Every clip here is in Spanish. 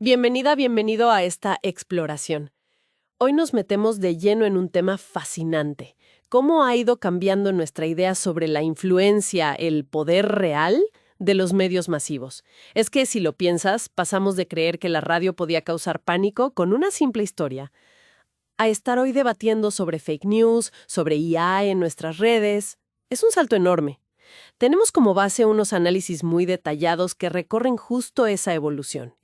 Bienvenida, bienvenido a esta exploración. Hoy nos metemos de lleno en un tema fascinante. ¿Cómo ha ido cambiando nuestra idea sobre la influencia, el poder real de los medios masivos? Es que si lo piensas, pasamos de creer que la radio podía causar pánico con una simple historia, a estar hoy debatiendo sobre fake news, sobre IA en nuestras redes. Es un salto enorme. Tenemos como base unos análisis muy detallados que recorren justo esa evolución,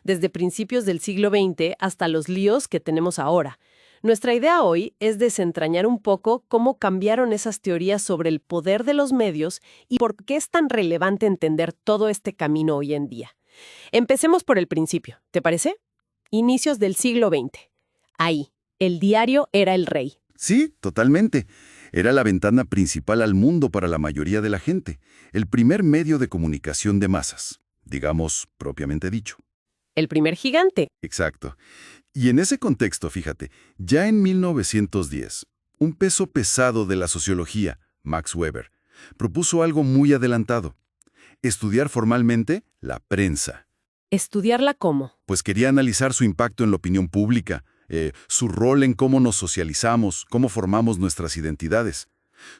desde principios del siglo XX hasta los líos que tenemos ahora. Nuestra idea hoy es desentrañar un poco cómo cambiaron esas teorías sobre el poder de los medios y por qué es tan relevante entender todo este camino hoy en día. Empecemos por el principio, ¿te parece? Inicios del siglo XX. Ahí, el diario era el rey. Sí, totalmente. Era la ventana principal al mundo para la mayoría de la gente, el primer medio de comunicación de masas, digamos, propiamente dicho. El primer gigante. Exacto. Y en ese contexto, fíjate, ya en 1910, un peso pesado de la sociología, Max Weber, propuso algo muy adelantado: estudiar formalmente la prensa. ¿Estudiarla cómo? Pues quería analizar su impacto en la opinión pública, su rol en cómo nos socializamos, cómo formamos nuestras identidades.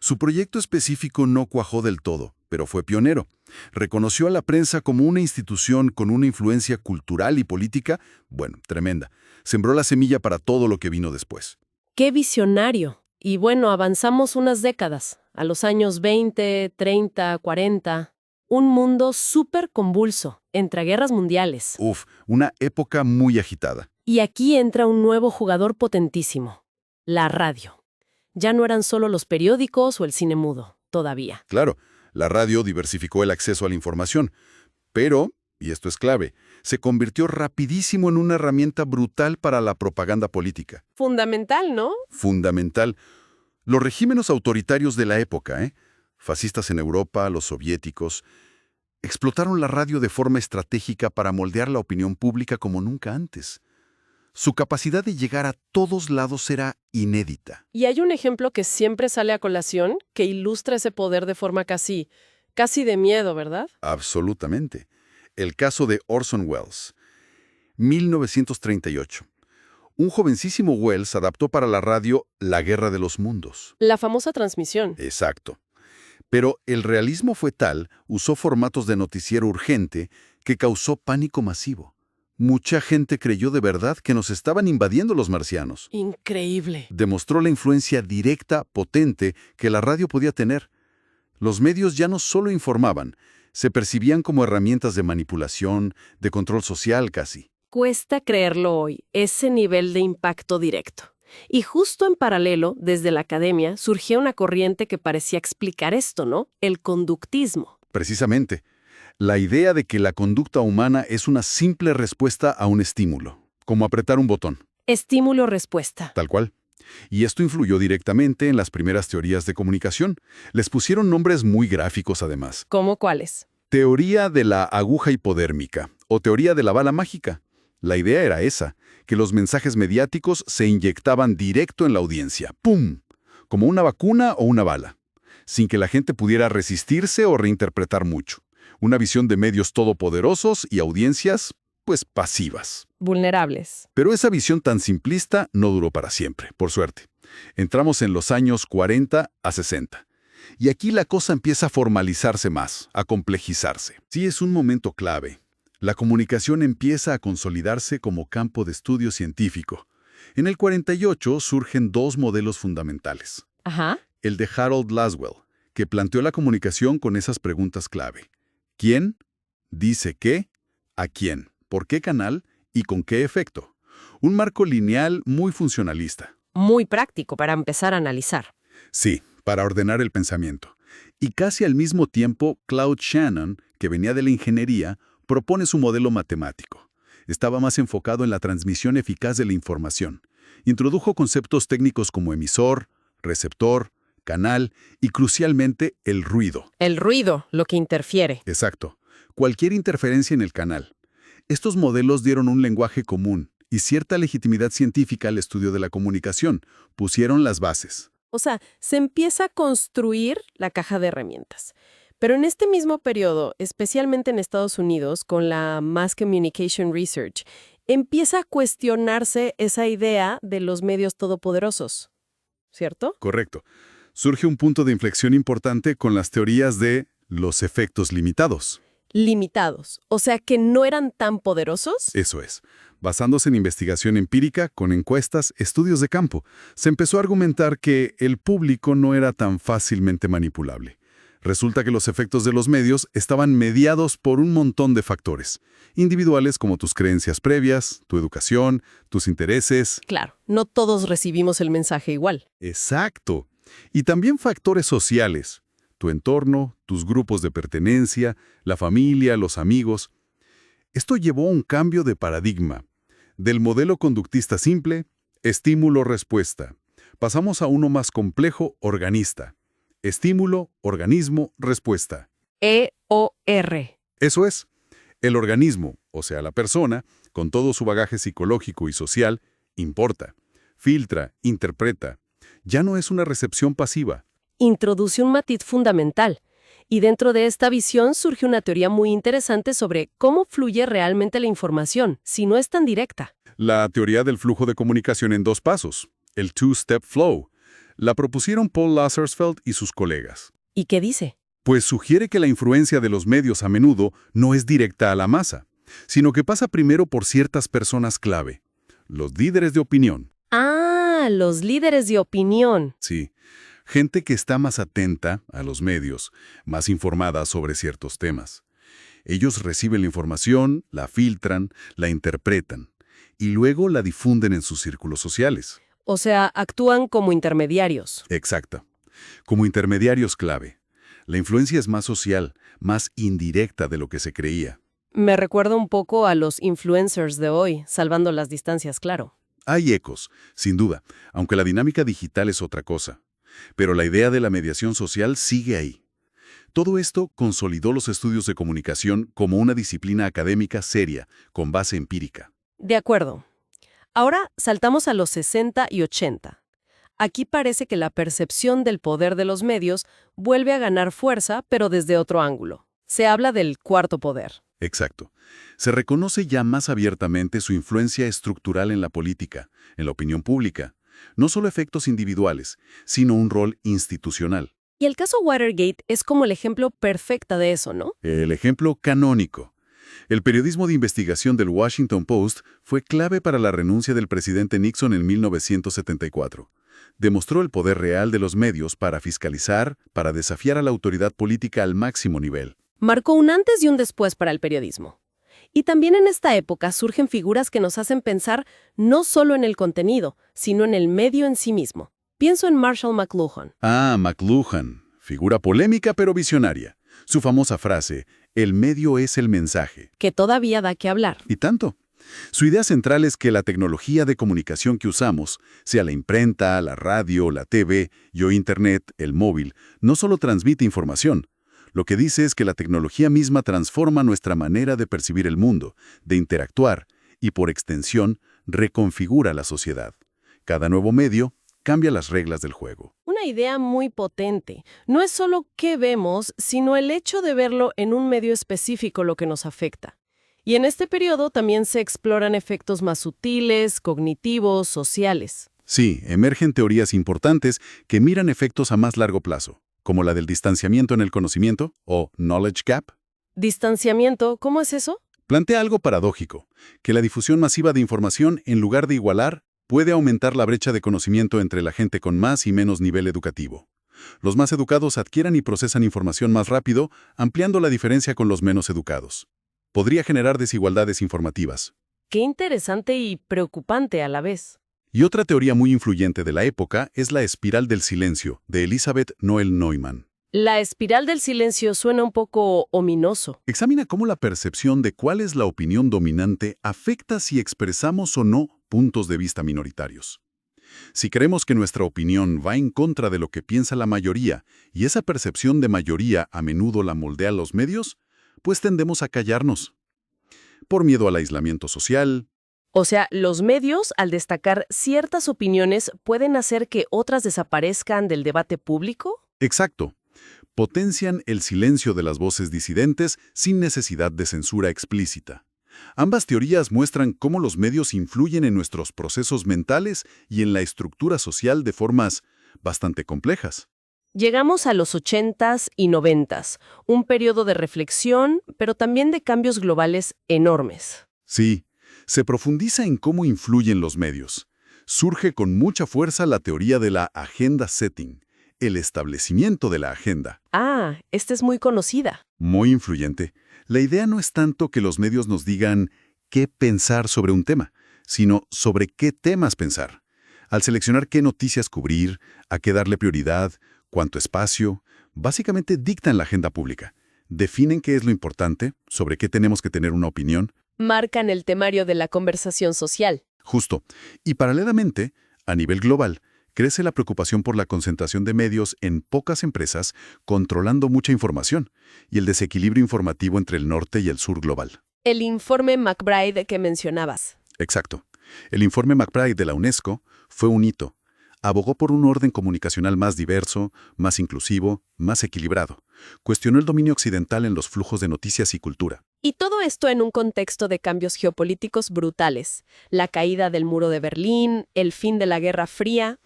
Su proyecto específico no cuajó del todo, pero fue pionero. Reconoció a la prensa como una institución con una influencia cultural y política, bueno, tremenda. Sembró la semilla para todo lo que vino después. ¡Qué visionario! Y bueno, avanzamos unas décadas, a los años 20, 30, 40. Un mundo súper convulso, entre guerras mundiales. Uf, una época muy agitada. Y aquí entra un nuevo jugador potentísimo, la radio. Ya no eran solo los periódicos o el cine mudo, todavía. Claro, la radio diversificó el acceso a la información, pero, y esto es clave, se convirtió rapidísimo en una herramienta brutal para la propaganda política. Fundamental, ¿no? Fundamental. Los regímenes autoritarios de la época, fascistas en Europa, los soviéticos, explotaron la radio de forma estratégica para moldear la opinión pública como nunca antes. Su capacidad de llegar a todos lados era inédita. Y hay un ejemplo que siempre sale a colación que ilustra ese poder de forma casi de miedo, ¿verdad? Absolutamente. El caso de Orson Welles. 1938. Un jovencísimo Welles adaptó para la radio La Guerra de los Mundos. La famosa transmisión. Exacto. Pero el realismo fue tal, usó formatos de noticiero urgente, que causó pánico masivo. Mucha gente creyó de verdad que nos estaban invadiendo los marcianos. Increíble. Demostró la influencia directa, potente, que la radio podía tener. Los medios ya no solo informaban, se percibían como herramientas de manipulación, de control social casi. Cuesta creerlo hoy, ese nivel de impacto directo. Y justo en paralelo, desde la academia, surgía una corriente que parecía explicar esto, ¿no? El conductismo. Precisamente, la idea de que la conducta humana es una simple respuesta a un estímulo, como apretar un botón. Estímulo-respuesta. Tal cual. Y esto influyó directamente en las primeras teorías de comunicación. Les pusieron nombres muy gráficos además. ¿Cómo cuáles? Teoría de la aguja hipodérmica o teoría de la bala mágica. La idea era esa, que los mensajes mediáticos se inyectaban directo en la audiencia. ¡Pum! Como una vacuna o una bala, sin que la gente pudiera resistirse o reinterpretar mucho. Una visión de medios todopoderosos y audiencias, pues, pasivas. Vulnerables. Pero esa visión tan simplista no duró para siempre, por suerte. Entramos en los años 40 a 60. Y aquí la cosa empieza a formalizarse más, a complejizarse. Sí, es un momento clave. La comunicación empieza a consolidarse como campo de estudio científico. En el 48 surgen dos modelos fundamentales. Ajá. El de Harold Laswell, que planteó la comunicación con esas preguntas clave. ¿Quién? ¿Dice qué? ¿A quién? ¿Por qué canal? ¿Y con qué efecto? Un marco lineal muy funcionalista. Muy práctico para empezar a analizar. Sí, para ordenar el pensamiento. Y casi al mismo tiempo, Claude Shannon, que venía de la ingeniería, propone su modelo matemático. Estaba más enfocado en la transmisión eficaz de la información. Introdujo conceptos técnicos como emisor, receptor, canal y, crucialmente, el ruido. El ruido, lo que interfiere. Exacto. Cualquier interferencia en el canal. Estos modelos dieron un lenguaje común y cierta legitimidad científica al estudio de la comunicación. Pusieron las bases. O sea, se empieza a construir la caja de herramientas. Pero en este mismo periodo, especialmente en Estados Unidos, con la Mass Communication Research, empieza a cuestionarse esa idea de los medios todopoderosos, ¿cierto? Correcto. Surge un punto de inflexión importante con las teorías de los efectos limitados. Limitados, o sea que no eran tan poderosos. Eso es. Basándose en investigación empírica, con encuestas, estudios de campo, se empezó a argumentar que el público no era tan fácilmente manipulable. Resulta que los efectos de los medios estaban mediados por un montón de factores, individuales como tus creencias previas, tu educación, tus intereses. Claro, no todos recibimos el mensaje igual. Exacto. Y también factores sociales, tu entorno, tus grupos de pertenencia, la familia, los amigos. Esto llevó a un cambio de paradigma. Del modelo conductista simple, estímulo-respuesta. Pasamos a uno más complejo, organista. Estímulo, organismo, respuesta. EOR. Eso es. El organismo, o sea, la persona, con todo su bagaje psicológico y social, importa, filtra, interpreta. Ya no es una recepción pasiva. Introduce un matiz fundamental. Y dentro de esta visión surge una teoría muy interesante sobre cómo fluye realmente la información, si no es tan directa. La teoría del flujo de comunicación en 2 pasos, el two-step flow, la propusieron Paul Lazarsfeld y sus colegas. ¿Y qué dice? Pues sugiere que la influencia de los medios a menudo no es directa a la masa, sino que pasa primero por ciertas personas clave, los líderes de opinión. Ah, los líderes de opinión. Sí, gente que está más atenta a los medios, más informada sobre ciertos temas. Ellos reciben la información, la filtran, la interpretan y luego la difunden en sus círculos sociales. O sea, actúan como intermediarios. Exacto. Como intermediarios clave. La influencia es más social, más indirecta de lo que se creía. Me recuerda un poco a los influencers de hoy, salvando las distancias, claro. Hay ecos, sin duda, aunque la dinámica digital es otra cosa. Pero la idea de la mediación social sigue ahí. Todo esto consolidó los estudios de comunicación como una disciplina académica seria, con base empírica. De acuerdo. Ahora saltamos a los 60 y 80. Aquí parece que la percepción del poder de los medios vuelve a ganar fuerza, pero desde otro ángulo. Se habla del cuarto poder. Exacto. Se reconoce ya más abiertamente su influencia estructural en la política, en la opinión pública. No solo efectos individuales, sino un rol institucional. Y el caso Watergate es como el ejemplo perfecto de eso, ¿no? El ejemplo canónico. El periodismo de investigación del Washington Post fue clave para la renuncia del presidente Nixon en 1974. Demostró el poder real de los medios para fiscalizar, para desafiar a la autoridad política al máximo nivel. Marcó un antes y un después para el periodismo. Y también en esta época surgen figuras que nos hacen pensar no solo en el contenido, sino en el medio en sí mismo. Pienso en Marshall McLuhan. Ah, McLuhan, figura polémica pero visionaria. Su famosa frase, el medio es el mensaje. Que todavía da que hablar. Y tanto. Su idea central es que la tecnología de comunicación que usamos, sea la imprenta, la radio, la TV y o Internet, el móvil, no solo transmite información. Lo que dice es que la tecnología misma transforma nuestra manera de percibir el mundo, de interactuar y, por extensión, reconfigura la sociedad. Cada nuevo medio cambia las reglas del juego. Una idea muy potente. No es solo qué vemos, sino el hecho de verlo en un medio específico lo que nos afecta. Y en este periodo también se exploran efectos más sutiles, cognitivos, sociales. Sí, emergen teorías importantes que miran efectos a más largo plazo, como la del distanciamiento en el conocimiento o knowledge gap. ¿Distanciamiento? ¿Cómo es eso? Plantea algo paradójico, que la difusión masiva de información, en lugar de igualar, puede aumentar la brecha de conocimiento entre la gente con más y menos nivel educativo. Los más educados adquieran y procesan información más rápido, ampliando la diferencia con los menos educados. Podría generar desigualdades informativas. Qué interesante y preocupante a la vez. Y otra teoría muy influyente de la época es la espiral del silencio, de Elizabeth Noel Neumann. La espiral del silencio suena un poco ominoso. Examina cómo la percepción de cuál es la opinión dominante afecta si expresamos o no puntos de vista minoritarios. Si creemos que nuestra opinión va en contra de lo que piensa la mayoría y esa percepción de mayoría a menudo la moldea los medios, pues tendemos a callarnos. Por miedo al aislamiento social. O sea, los medios, al destacar ciertas opiniones, ¿pueden hacer que otras desaparezcan del debate público? Exacto. Potencian el silencio de las voces disidentes sin necesidad de censura explícita. Ambas teorías muestran cómo los medios influyen en nuestros procesos mentales y en la estructura social de formas bastante complejas. Llegamos a los 80s y 90s, un periodo de reflexión, pero también de cambios globales enormes. Sí, se profundiza en cómo influyen los medios. Surge con mucha fuerza la teoría de la agenda setting, el establecimiento de la agenda. Ah, esta es muy conocida. Muy influyente. La idea no es tanto que los medios nos digan qué pensar sobre un tema, sino sobre qué temas pensar. Al seleccionar qué noticias cubrir, a qué darle prioridad, cuánto espacio, básicamente dictan la agenda pública. Definen qué es lo importante, sobre qué tenemos que tener una opinión. Marcan el temario de la conversación social. Justo. Y paralelamente, a nivel global, crece la preocupación por la concentración de medios en pocas empresas controlando mucha información y el desequilibrio informativo entre el norte y el sur global. El informe McBride que mencionabas. Exacto. El informe McBride de la UNESCO fue un hito. Abogó por un orden comunicacional más diverso, más inclusivo, más equilibrado. Cuestionó el dominio occidental en los flujos de noticias y cultura. Y todo esto en un contexto de cambios geopolíticos brutales. La caída del muro de Berlín, el fin de la Guerra Fría,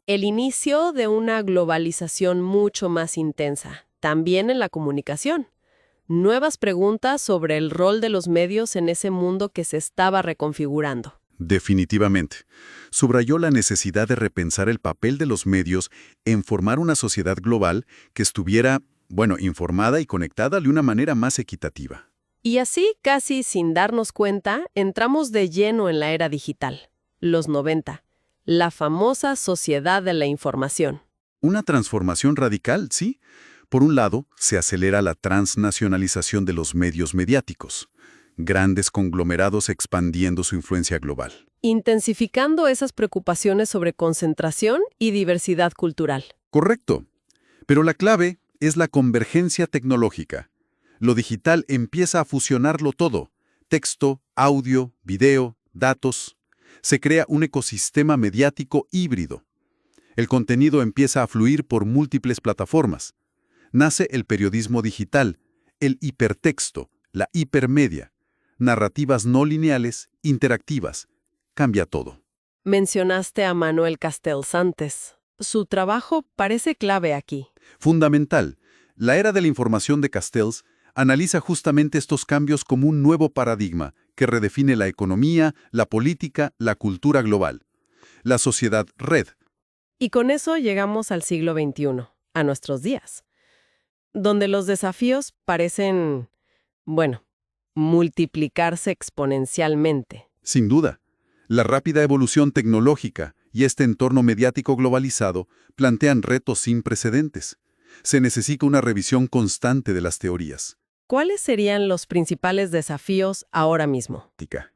el inicio de una globalización mucho más intensa, también en la comunicación. Nuevas preguntas sobre el rol de los medios en ese mundo que se estaba reconfigurando. Definitivamente. Subrayó la necesidad de repensar el papel de los medios en formar una sociedad global que estuviera, informada y conectada de una manera más equitativa. Y así, casi sin darnos cuenta, entramos de lleno en la era digital. Los 90. La famosa sociedad de la información. Una transformación radical, sí. Por un lado, se acelera la transnacionalización de los medios mediáticos. Grandes conglomerados expandiendo su influencia global. Intensificando esas preocupaciones sobre concentración y diversidad cultural. Correcto. Pero la clave es la convergencia tecnológica. Lo digital empieza a fusionarlo todo. Texto, audio, video, datos. Se crea un ecosistema mediático híbrido. El contenido empieza a fluir por múltiples plataformas. Nace el periodismo digital, el hipertexto, la hipermedia. Narrativas no lineales, interactivas. Cambia todo. Mencionaste a Manuel Castells antes. Su trabajo parece clave aquí. Fundamental. La era de la información de Castells analiza justamente estos cambios como un nuevo paradigma que redefine la economía, la política, la cultura global. La sociedad red. Y con eso llegamos al siglo XXI, a nuestros días, donde los desafíos parecen, multiplicarse exponencialmente. Sin duda. La rápida evolución tecnológica y este entorno mediático globalizado plantean retos sin precedentes. Se necesita una revisión constante de las teorías. ¿Cuáles serían los principales desafíos ahora mismo?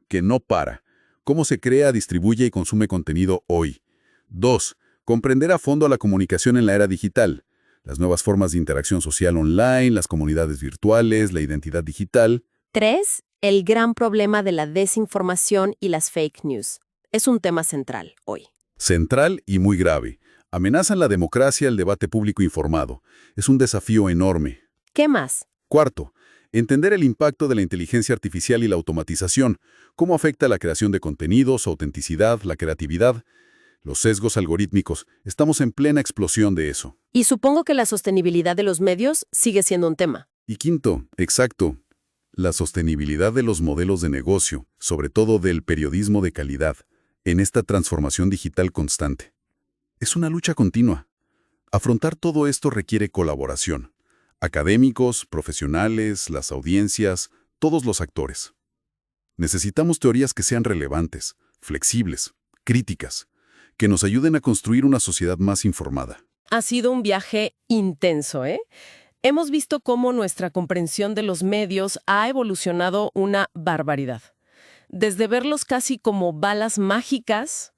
Que no para. ¿Cómo se crea, distribuye y consume contenido hoy? 2. Comprender a fondo la comunicación en la era digital. Las nuevas formas de interacción social online, las comunidades virtuales, la identidad digital. 3. El gran problema de la desinformación y las fake news. Es un tema central hoy. Central y muy grave. Amenazan la democracia, el debate público informado. Es un desafío enorme. ¿Qué más? 4. Entender el impacto de la inteligencia artificial y la automatización. Cómo afecta la creación de contenidos, autenticidad, la creatividad. Los sesgos algorítmicos. Estamos en plena explosión de eso. Y supongo que la sostenibilidad de los medios sigue siendo un tema. Y 5. Exacto. La sostenibilidad de los modelos de negocio, sobre todo del periodismo de calidad, en esta transformación digital constante. Es una lucha continua. Afrontar todo esto requiere colaboración. Académicos, profesionales, las audiencias, todos los actores. Necesitamos teorías que sean relevantes, flexibles, críticas, que nos ayuden a construir una sociedad más informada. Ha sido un viaje intenso, ¿eh? Hemos visto cómo nuestra comprensión de los medios ha evolucionado una barbaridad. Desde verlos casi como balas mágicas,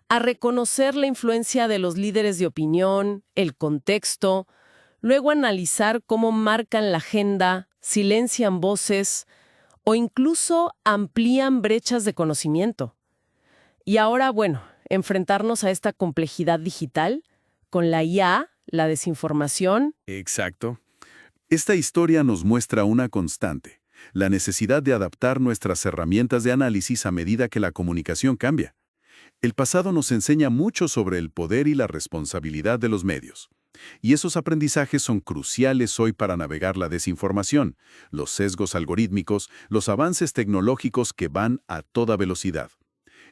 a reconocer la influencia de los líderes de opinión, el contexto, luego analizar cómo marcan la agenda, silencian voces o incluso amplían brechas de conocimiento. Y ahora, enfrentarnos a esta complejidad digital con la IA, la desinformación. Exacto. Esta historia nos muestra una constante, la necesidad de adaptar nuestras herramientas de análisis a medida que la comunicación cambia. El pasado nos enseña mucho sobre el poder y la responsabilidad de los medios. Y esos aprendizajes son cruciales hoy para navegar la desinformación, los sesgos algorítmicos, los avances tecnológicos que van a toda velocidad.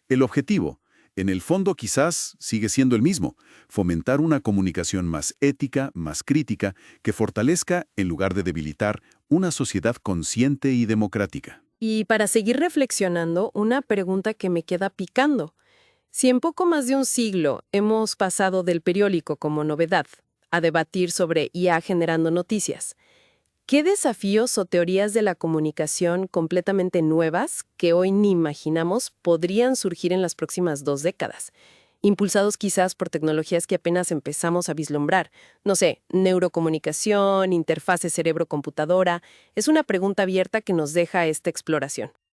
El objetivo, en el fondo quizás sigue siendo el mismo, fomentar una comunicación más ética, más crítica, que fortalezca, en lugar de debilitar, una sociedad consciente y democrática. Y para seguir reflexionando, una pregunta que me queda picando. Si en poco más de un siglo hemos pasado del periódico como novedad a debatir sobre IA generando noticias, ¿qué desafíos o teorías de la comunicación completamente nuevas que hoy ni imaginamos podrían surgir en las próximas 2 décadas? Impulsados quizás por tecnologías que apenas empezamos a vislumbrar. No sé, neurocomunicación, interfase cerebro-computadora. Es una pregunta abierta que nos deja esta exploración.